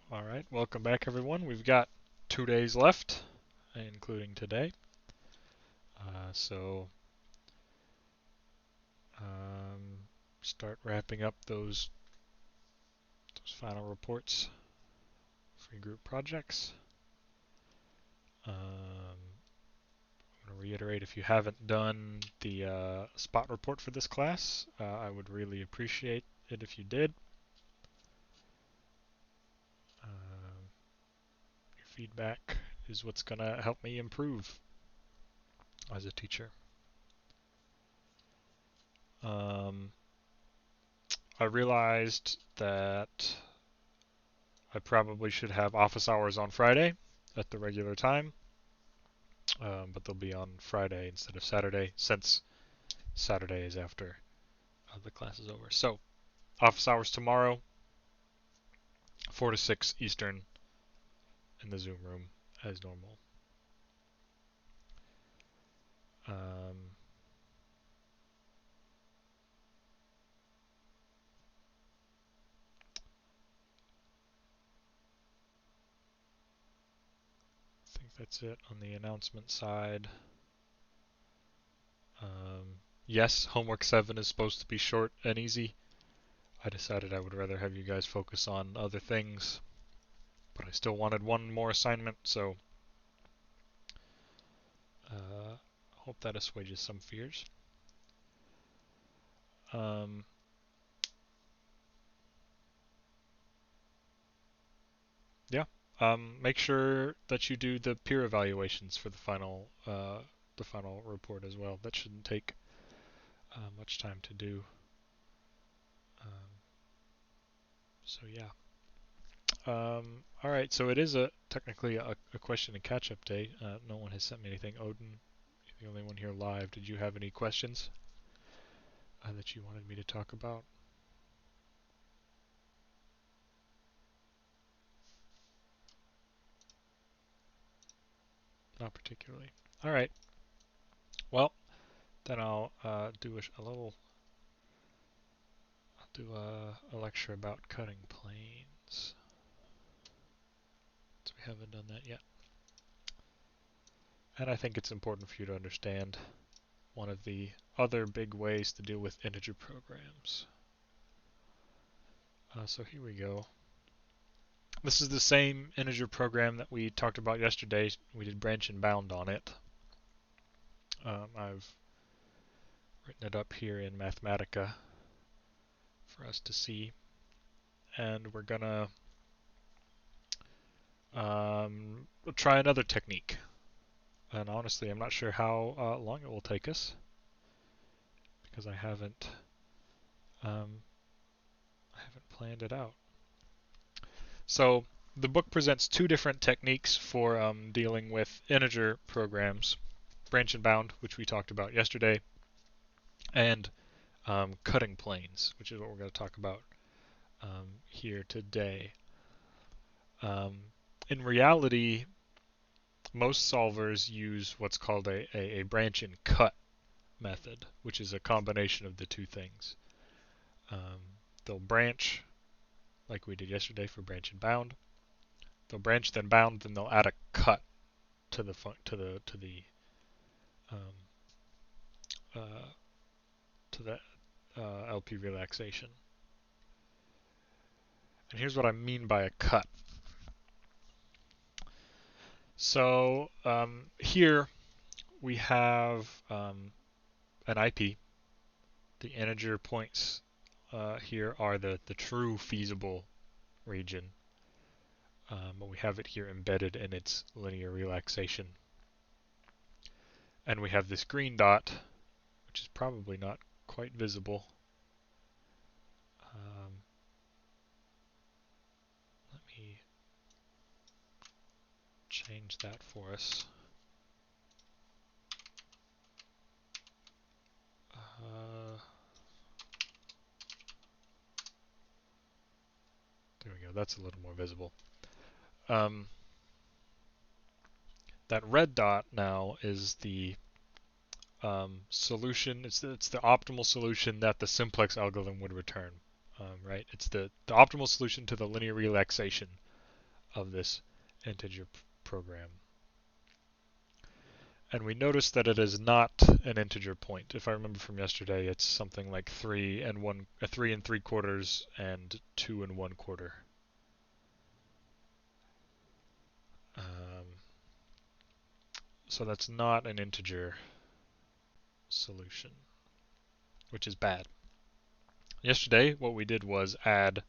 All right, welcome back, everyone. We've got 2 days left, including today. So um, start wrapping up those final reports for your group projects. I'm going to reiterate, if you haven't done the spot report for this class, I would really appreciate it if you did. Your feedback is what's going to help me improve as a teacher. Um, I realized that I probably should have office hours on Friday at the regular time, but they'll be on Friday instead of Saturday, since Saturday is after the class is over. So, office hours tomorrow, 4 to 6 Eastern in the Zoom room as normal. Um, I think that's it on the announcement side. Yes, homework 7 is supposed to be short and easy. I decided I would rather have you guys focus on other things, but I still wanted one more assignment, so hope that assuages some fears. Um, yeah. Make sure that you do the peer evaluations for the final report as well. That shouldn't take much time to do. Um, so yeah. All right. So it is technically a question and catch up day. No one has sent me anything. Odin, you're the only one here live. Did you have any questions that you wanted me to talk about? Not particularly. All right. Well, then I'll do a little. I'll do a lecture about cutting planes. So we haven't done that yet. And I think it's important for you to understand one of the other big ways to deal with integer programs. So here we go. This is the same integer program that we talked about yesterday. We did branch and bound on it. I've written it up here in Mathematica for us to see. And we're gonna try another technique. And honestly, I'm not sure how long it will take us because I haven't planned it out. So the book presents two different techniques for dealing with integer programs: branch and bound, which we talked about yesterday, and cutting planes, which is what we're going to talk about here today. Um, in reality, most solvers use what's called a branch and cut method, which is a combination of the two things. Um, they'll branch, like we did yesterday for branch and bound. They'll branch, then bound, then they'll add a cut to the um, uh, to the LP relaxation. And here's what I mean by a cut. So here we have an IP. The integer points here are the true feasible region, but we have it here embedded in its linear relaxation. And we have this green dot, which is probably not quite visible. Let me change that for us. There we go. That's a little more visible. Um, that red dot now is the solution. It's the optimal solution that the simplex algorithm would return. Right? It's the optimal solution to the linear relaxation of this integer program. And we notice that it is not an integer point. If I remember from yesterday, it's something like 3 and 3/4 and 2 1/4. So that's not an integer solution, which is bad. Yesterday, what we did was add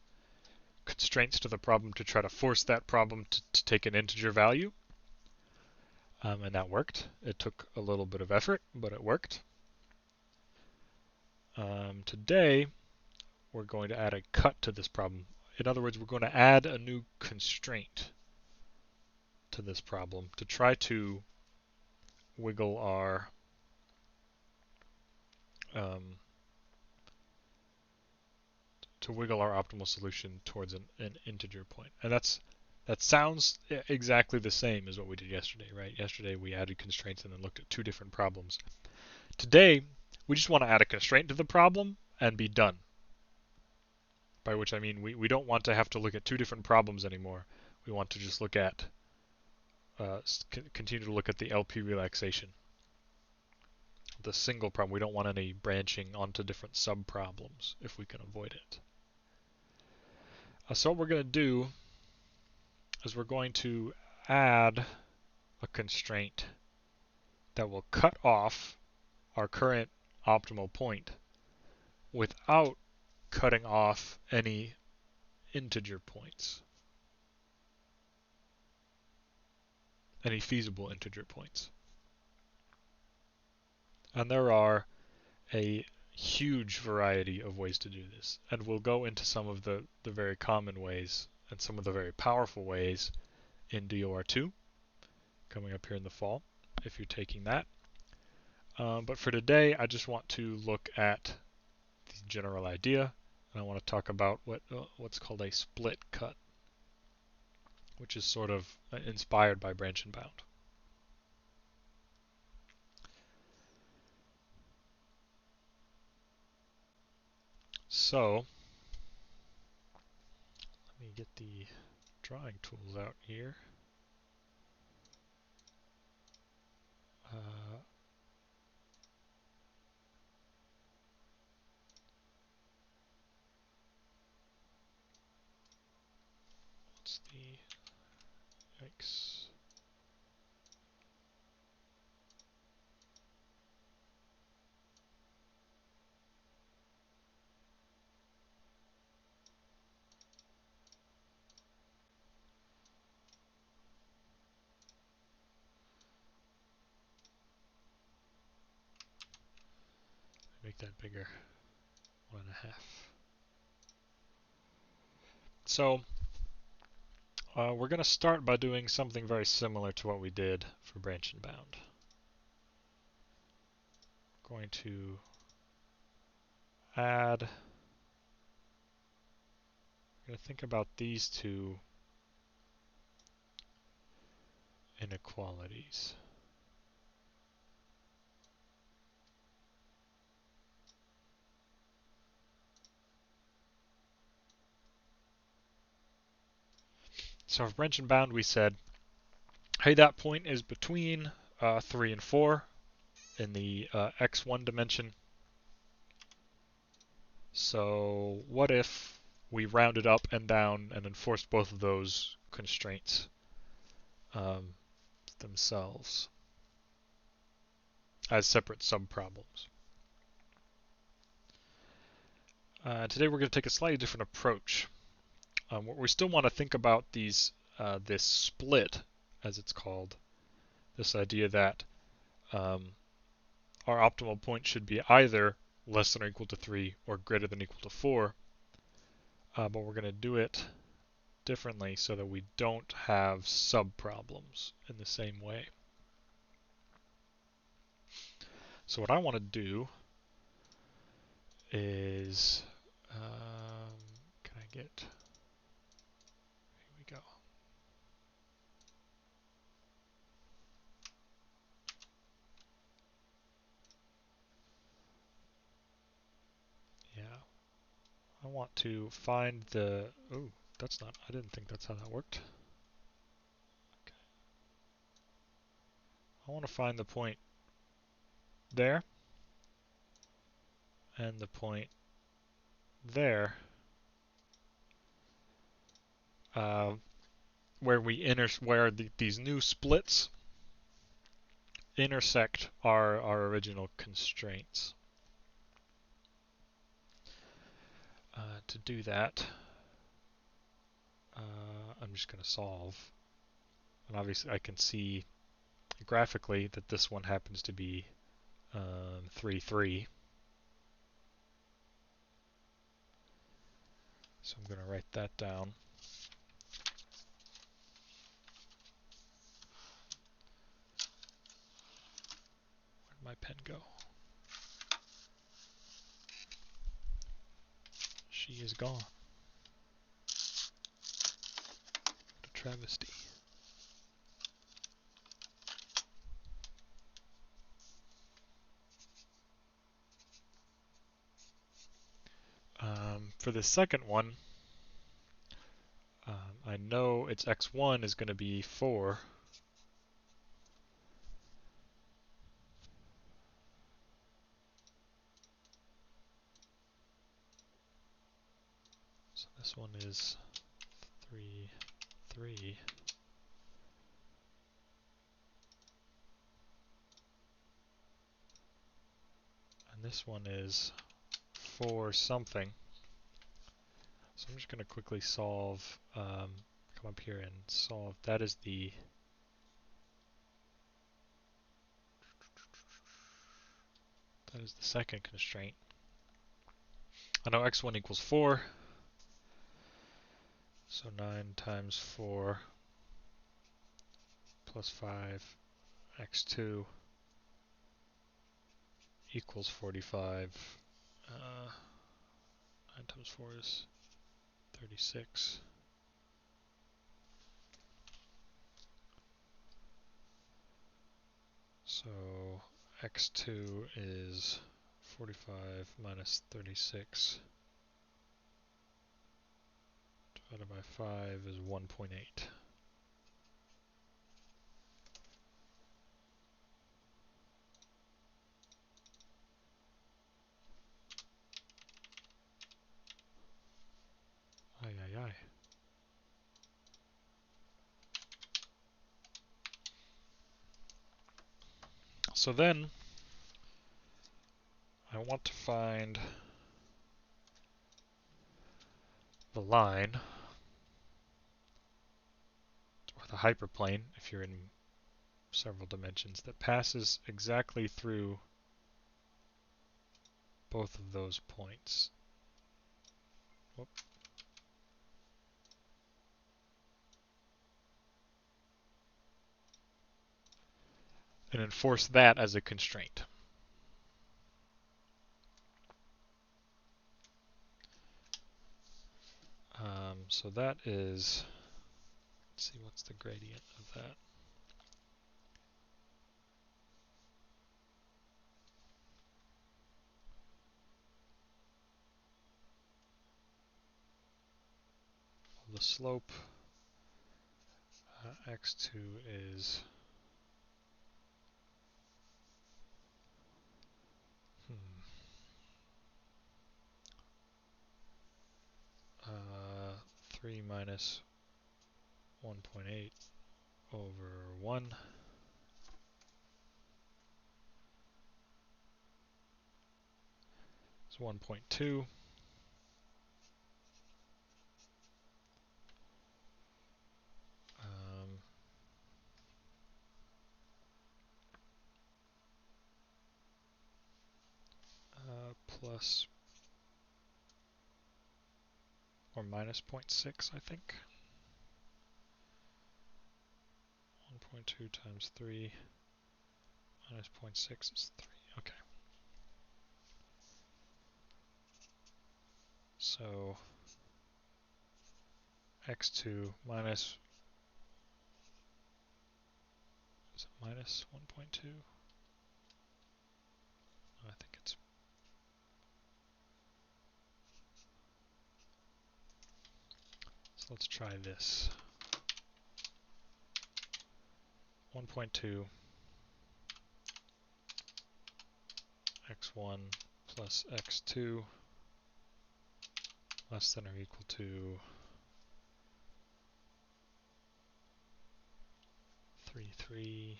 constraints to the problem to try to force that problem to take an integer value. And that worked. It took a little bit of effort, but it worked. Today, we're going to add a cut to this problem. In other words, we're going to add a new constraint to this problem to try to wiggle our optimal solution towards an integer point. And that sounds exactly the same as what we did yesterday, right? Yesterday we added constraints and then looked at two different problems. Today, we just want to add a constraint to the problem and be done. By which I mean we don't want to have to look at two different problems anymore. We want to just look at continue to look at the LP relaxation, the single problem. We don't want any branching onto different sub-problems if we can avoid it. So what we're going to do is we're going to add a constraint that will cut off our current optimal point without cutting off any integer points, any feasible integer points. And there are a huge variety of ways to do this, and we'll go into some of the very common ways and some of the very powerful ways in DOR2 coming up here in the fall if you're taking that. But for today, I just want to look at the general idea, and I want to talk about what's called a split cut, which is sort of inspired by branch and bound. So let me get the drawing tools out here. What's the yikes? Make that bigger. 1.5. So we're going to start by doing something very similar to what we did for branch and bound. Going to add, we're going to think about these two inequalities. So for branch and bound, we said, hey, that point is between 3 and 4 in the x1 dimension. So what if we rounded up and down and enforced both of those constraints themselves as separate subproblems? Today we're going to take a slightly different approach. We still want to think about this split, as it's called, this idea that our optimal point should be either less than or equal to 3 or greater than or equal to 4, but we're going to do it differently so that we don't have subproblems in the same way. So what I want to do is, can I get, here we go. Yeah, I want to find the, oh, that's not, I didn't think that's how that worked. I want to find the point there and the point there, where these new splits intersect our original constraints. To do that, I'm just going to solve. And obviously I can see graphically that this one happens to be 3, 3. So I'm going to write that down. Where'd my pen go? She is gone. What a travesty. For the second one, I know its x1 is going to be 4. So this one is 3, 3. And this one is 4 something. So I'm just going to quickly solve, come up here and solve. That is the second constraint. I know x1 equals 4. So 9 times 4 plus 5 x2 equals 45. 9 times 4 is 36. So x2 is 45 minus 36 divided by 5 is 1.8. Ay, ay, ay. So then I want to find the line, or the hyperplane, if you're in several dimensions, that passes exactly through both of those points. Whoop. And enforce that as a constraint. So that is, let's see, what's the gradient of that? Well, the slope x2 is uh, 3 minus 1.8 over 1. It's 1.2. Plus or minus 0.6, I think. 1.2 times 3 minus 0.6 is 3. Okay. So x2 minus, is it minus 1.2? I think it's, so let's try this. 1.2 x1 plus x2 less than or equal to 3, 3,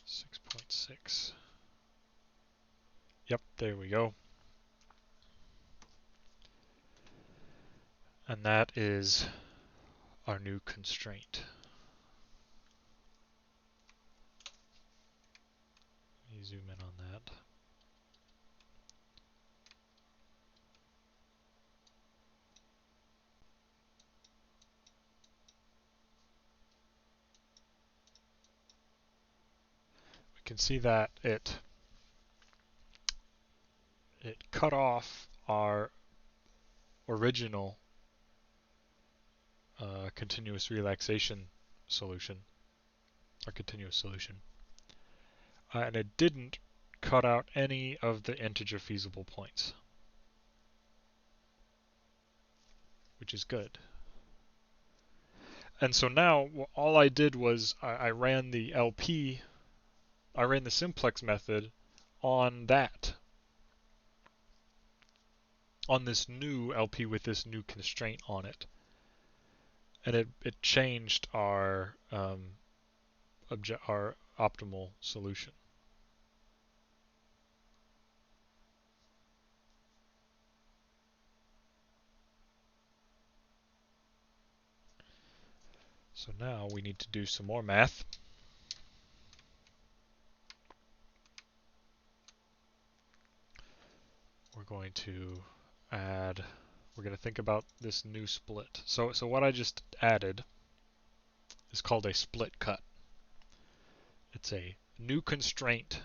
6.6. Yep, there we go. And that is our new constraint. Let me zoom in on that. We can see that it cut off our original continuous relaxation solution, or continuous solution, and it didn't cut out any of the integer feasible points, which is good. And so now all I did was I ran the LP, I ran the simplex method on that, on this new LP with this new constraint on it. And it changed our optimal solution. So now we need to do some more math. We're going to we're going to think about this new split. So what I just added is called a split cut. It's a new constraint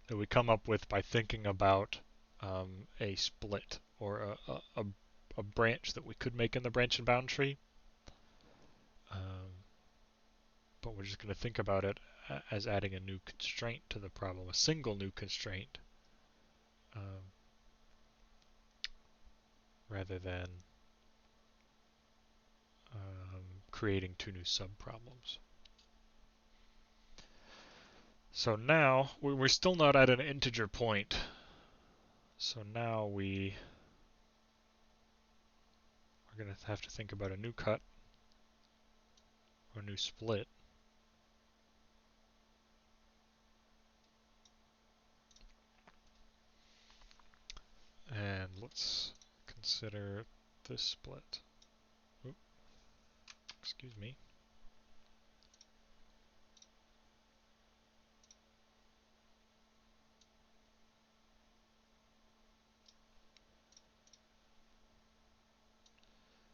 that we come up with by thinking about a split, or a branch that we could make in the branch and bound tree. But we're just going to think about it as adding a new constraint to the problem, a single new constraint, rather than creating two new subproblems. So now we're still not at an integer point. So now we're going to have to think about a new cut, or a new split. And let's consider this split. Oop, excuse me.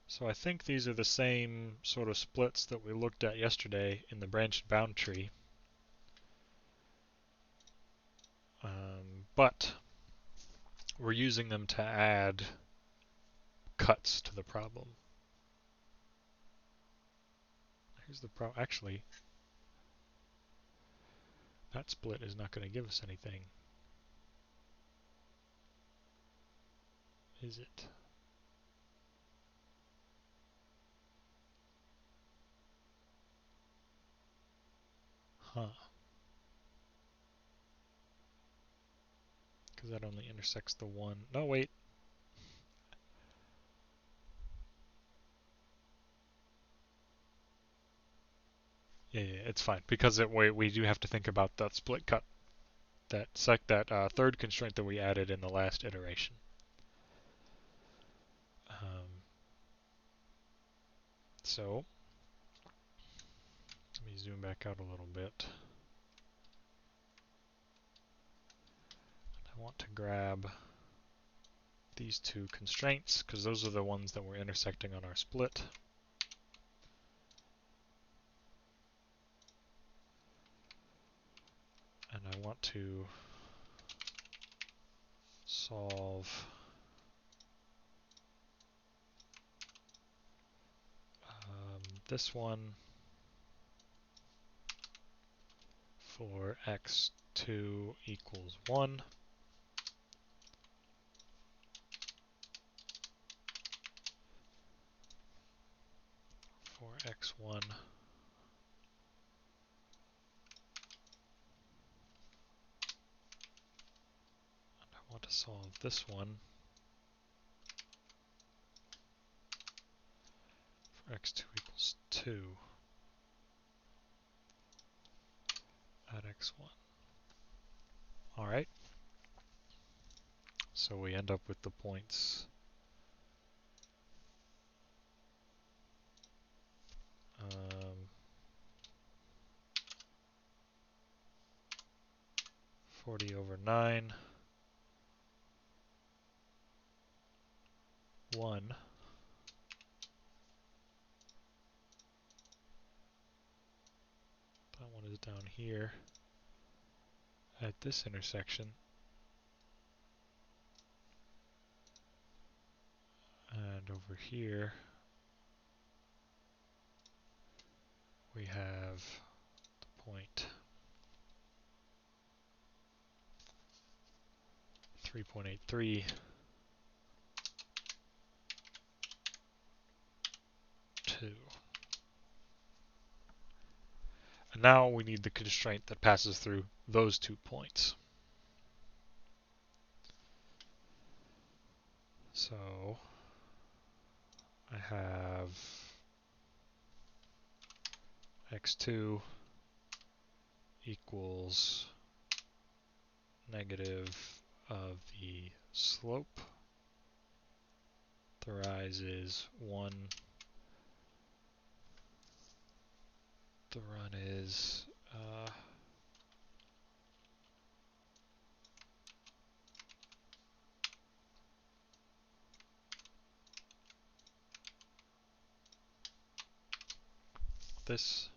So I think these are the same sort of splits that we looked at yesterday in the branch and bound tree. But we're using them to add cuts to the problem. Here's the problem. Actually, that split is not going to give us anything, is it? Huh. Because that only intersects the one. No, wait. Yeah, it's fine, because we do have to think about that split cut, that third constraint that we added in the last iteration. So let me zoom back out a little bit. I want to grab these two constraints, because those are the ones that we're intersecting on our split. And I want to solve this one for x2 equals 1. x1. And I want to solve this one for x2 equals 2 at x1. Alright, so we end up with the points 40 over 9, 1. That one is down here at this intersection. And over here we have the point 3.83, 2. And now we need the constraint that passes through those 2 points. So I have x2 equals negative of the slope. The rise is 1. The run is this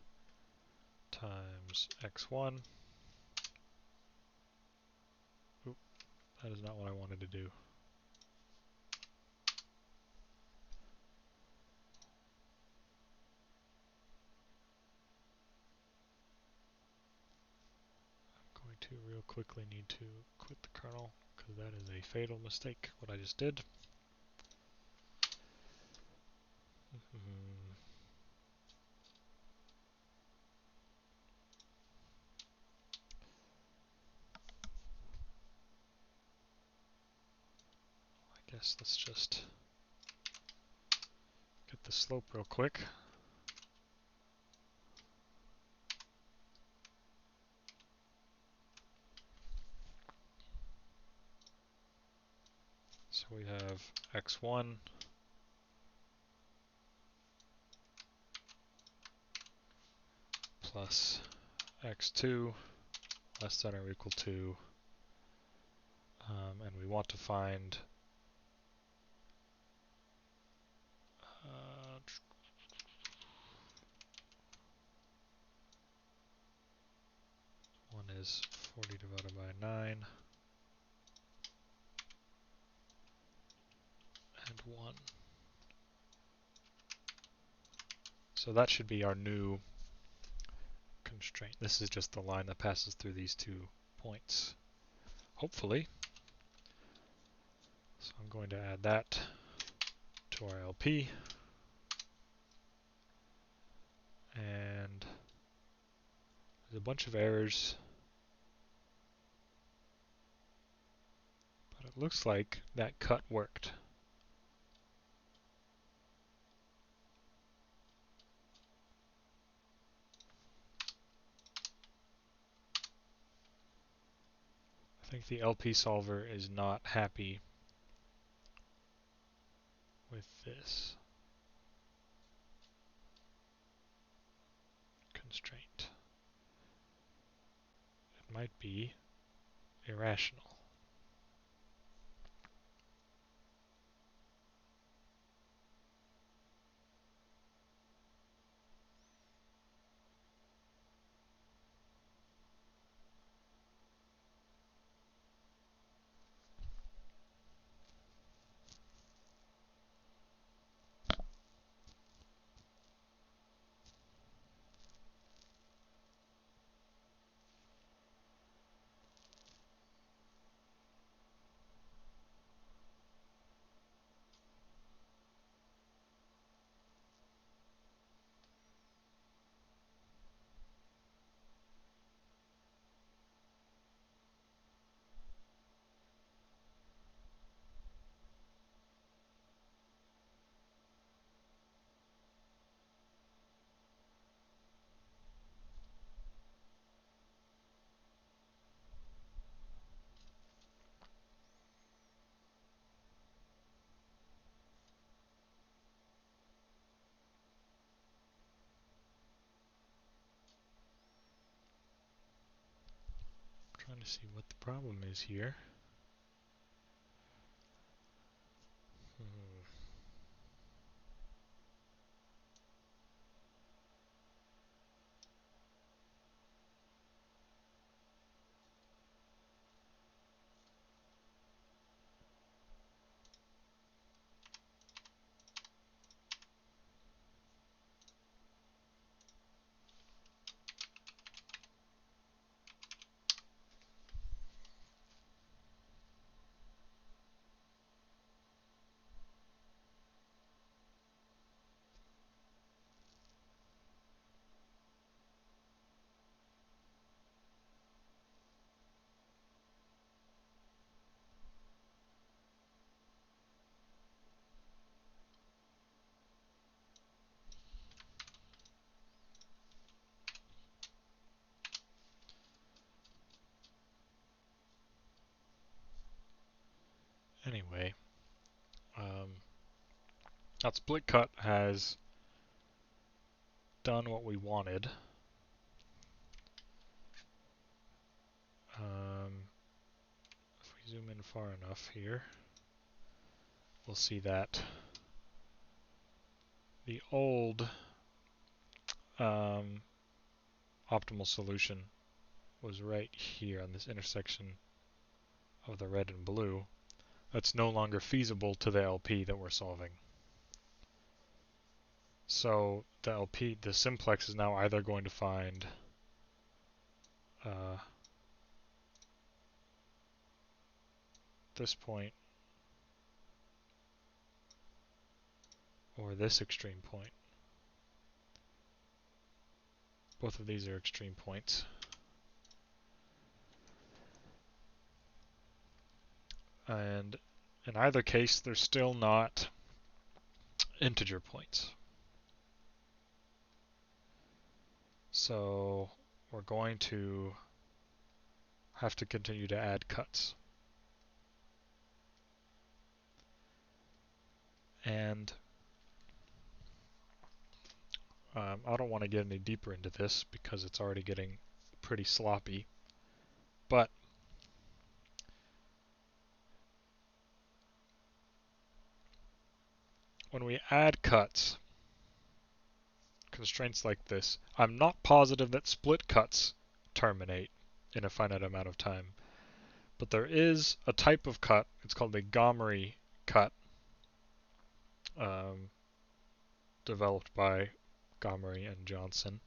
times x1. Oop, that is not what I wanted to do. I'm going to real quickly need to quit the kernel because that is a fatal mistake, what I just did. I guess let's just get the slope real quick. So we have x1 plus x2 less than or equal to, and we want to find one is 40 divided by 9 and 1. So that should be our new constraint. This is just the line that passes through these 2 points, hopefully. So I'm going to add that to our LP. And there's a bunch of errors, but it looks like that cut worked. I think the LP solver is not happy with this constraint. It might be irrational. trying to see what the problem is here. Anyway, that split cut has done what we wanted. If we zoom in far enough here, we'll see that the old optimal solution was right here on this intersection of the red and blue. That's no longer feasible to the LP that we're solving. So the LP, the simplex, is now either going to find this point or this extreme point. Both of these are extreme points. And in either case, they're still not integer points. So we're going to have to continue to add cuts. And I don't want to get any deeper into this because it's already getting pretty sloppy. But when we add cuts, constraints like this, I'm not positive that split cuts terminate in a finite amount of time. But there is a type of cut, it's called a Gomery cut, developed by Gomery and Johnson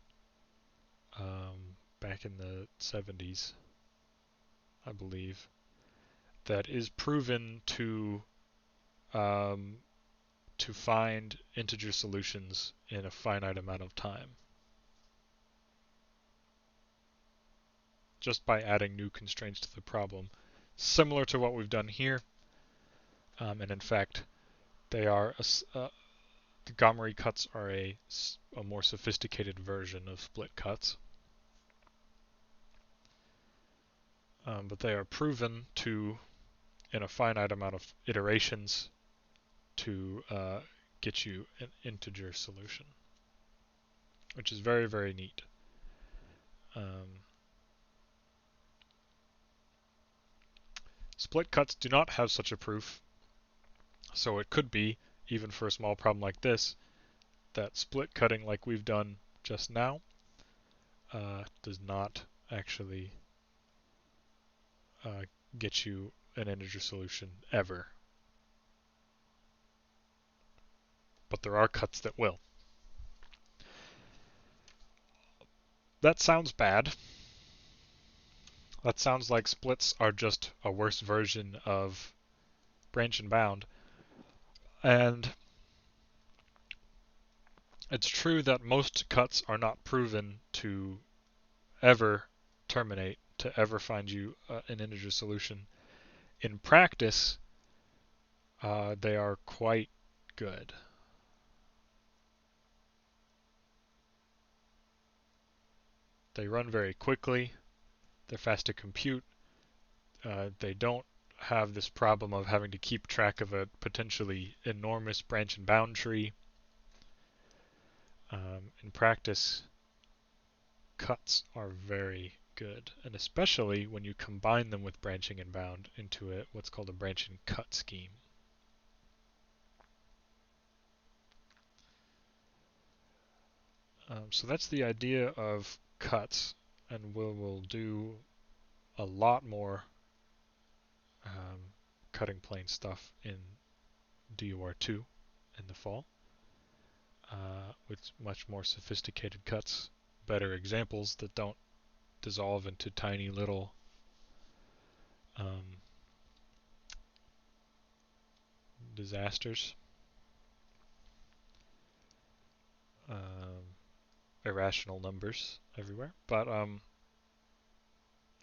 back in the 70s, I believe, that is proven to find integer solutions in a finite amount of time, just by adding new constraints to the problem, similar to what we've done here. And in fact, they are the Gomery cuts are a more sophisticated version of split cuts. But they are proven to, in a finite amount of iterations, to get you an integer solution, which is very, very neat. Split cuts do not have such a proof, so it could be, even for a small problem like this, that split cutting like we've done just now does not actually get you an integer solution ever. But there are cuts that will. That sounds bad. That sounds like splits are just a worse version of branch and bound. And it's true that most cuts are not proven to ever terminate, to ever find you an integer solution. In practice, they are quite good. They run very quickly. They're fast to compute. They don't have this problem of having to keep track of a potentially enormous branch and bound tree. In practice, cuts are very, good, and especially when you combine them with branching and bound into what's called a branch and cut scheme. So that's the idea of cuts, and we'll do a lot more cutting plane stuff in DOR2 in the fall, with much more sophisticated cuts, better examples that don't dissolve into tiny little disasters, irrational numbers everywhere. But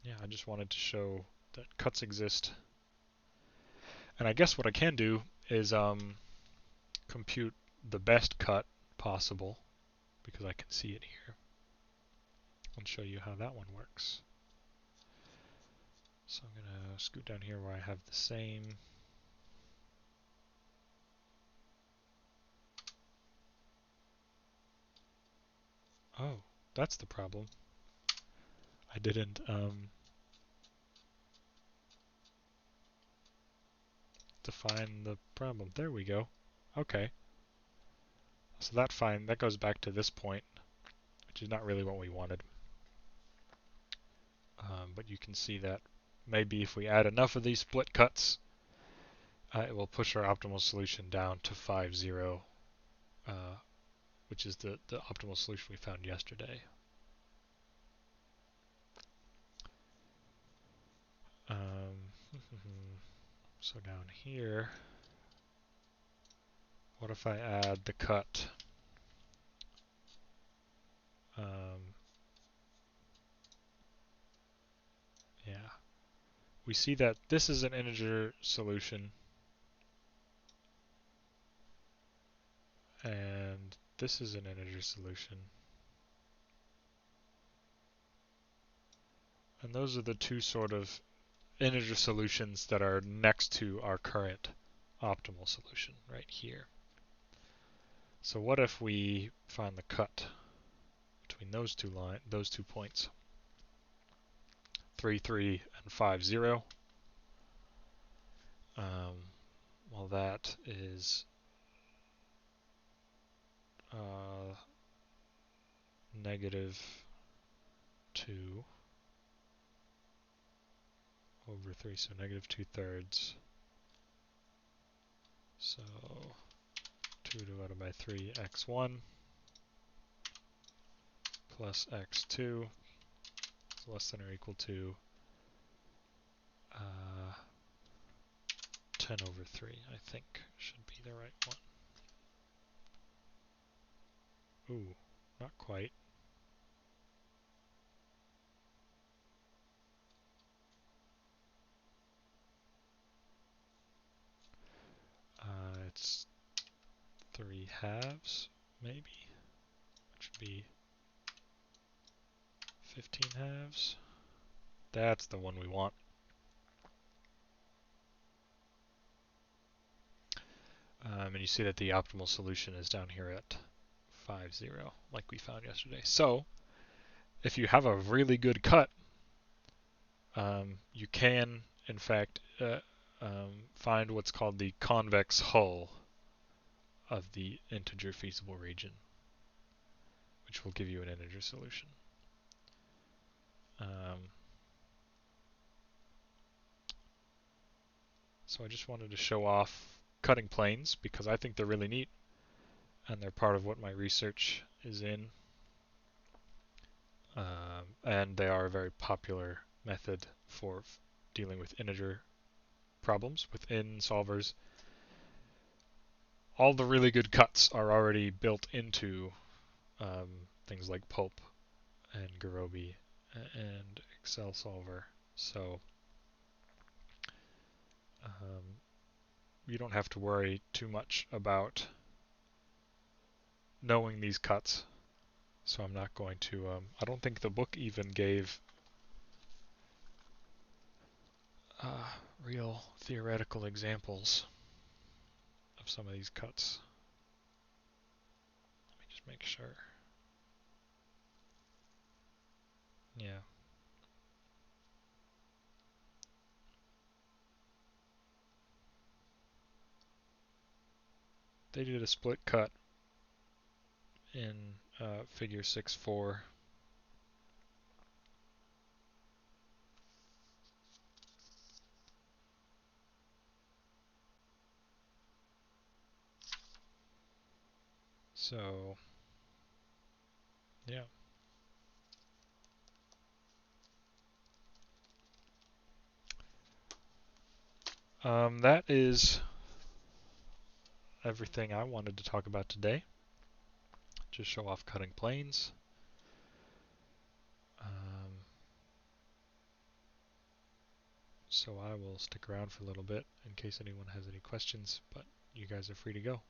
yeah, I just wanted to show that cuts exist. And I guess what I can do is compute the best cut possible, because I can see it here, and show you how that one works. So I'm going to scoot down here where I have the same. Oh, that's the problem. I didn't define the problem. There we go. Okay. So that goes back to this point, which is not really what we wanted. But you can see that maybe if we add enough of these split cuts, it will push our optimal solution down to 5, 0, which is the optimal solution we found yesterday. So down here, what if I add the cut? Yeah, we see that this is an integer solution, and this is an integer solution. And those are the two sort of integer solutions that are next to our current optimal solution right here. So what if we find the cut between those two points? 3, 3, and 5, 0. Well, that is negative 2 over 3, so negative 2/3. So 2 divided by 3, x1 plus x2 is less than or equal to 10 over 3, I think should be the right one. Ooh, not quite. It's 3/2, maybe, which would be 15/2. That's the one we want. And you see that the optimal solution is down here at 5, 0, like we found yesterday. So if you have a really good cut, you can, in fact, find what's called the convex hull of the integer feasible region, which will give you an integer solution. So I just wanted to show off cutting planes because I think they're really neat, and they're part of what my research is in. And they are a very popular method for dealing with integer problems within solvers. All the really good cuts are already built into things like Pulp and Gurobi and Excel Solver. So you don't have to worry too much about knowing these cuts. So I'm not going to, I don't think the book even gave real theoretical examples of some of these cuts. Let me just make sure. Yeah. they did a split cut in figure 6.4. So, yeah. That is everything I wanted to talk about today. Just show off cutting planes. So I will stick around for a little bit in case anyone has any questions, but you guys are free to go.